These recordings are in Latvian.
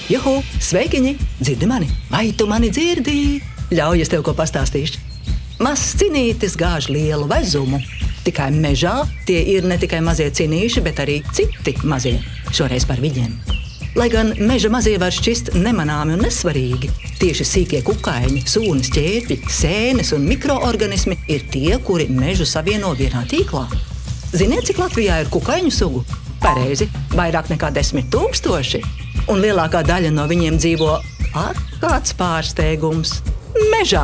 Juhu, sveikiņi! Dzirdi mani? Vai tu mani dzirdi? Ļauj, es tev ko pastāstīšu. Mazs cinītis gāž lielu vezumu. Tikai mežā tie ir ne tikai mazie cinīši, bet arī citi mazie. Šoreiz par viņiem. Lai gan meža mazie var šķist nemanāmi un nesvarīgi, tieši sīkie kukaiņi, sūnas, ķērpji, sēnes un mikroorganismi ir tie, kuri mežu savieno vienā tīklā. Ziniet, cik Latvijā ir kukaiņu sugu? Pareizi, vairāk nekā 10 000. Un lielākā daļa no viņiem dzīvo kāds pārsteigums – mežā.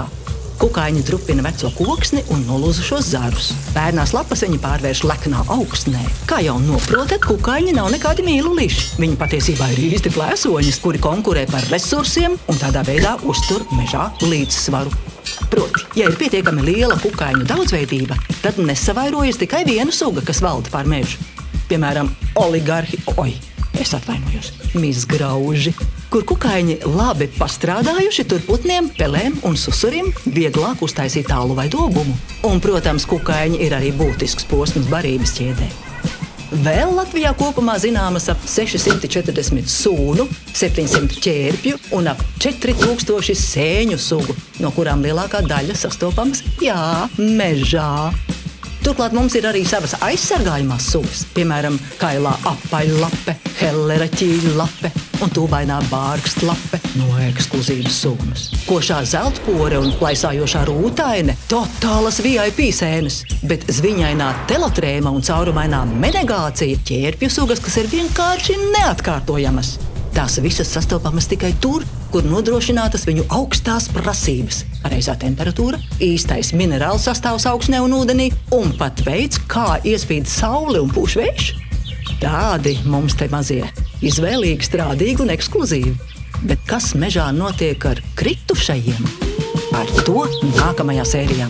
Kukaiņi drupina veco koksni un nolūzušos zarus. Pērnās lapas viņi pārvērš leknā augstnē. Kā jau noprotat, kukaiņi nav nekādi mīluliši. Viņi patiesībā ir īsti plēsoņi, kuri konkurē par resursiem un tādā veidā uztur mežā līdzsvaru. Proti, ja ir pietiekami liela kukaiņu daudzveidība, tad nesavairojas tikai viena suga, kas valda pār mežu. Piemēram, mizgrauži, kur kukaiņi labi pastrādājuši, tur putniem, pelēm un susurim vieglāk uztaisīt tālu vai dobumu. Un, protams, kukaiņi ir arī būtisks posms barības ķēdē. Vēl Latvijā kopumā zināmas ap 640 sūnu, 700 ķērpju un ap 4000 sēņu sugu, no kurām lielākā daļa sastopamas, mežā. Turklāt mums ir arī savas aizsargājumās sugas, piemēram, kailā apaļlape, hellera ķīļlape un tūbainā bārkstlape no ekskluzīvas sugas. Košā zeltpore un plaisājošā rūtaine – totālas VIP sēnes, bet zviņainā telotrēma un caurumainā menegācija – ķērpju sugas, kas ir vienkārši neatkārtojamas. Tās visas sastopamas tikai tur, kur nodrošinātas viņu augstās prasības. Pareizā temperatūra, īstais minerālu sastāvs augsnē un ūdenī un pat veids, kā iespīd saule un pūš vējš. Tādi mums te mazie, izvēlīgi, strādīgi un ekskluzīvi. Bet kas mežā notiek ar kritušajiem? Par to nākamajā sērijā.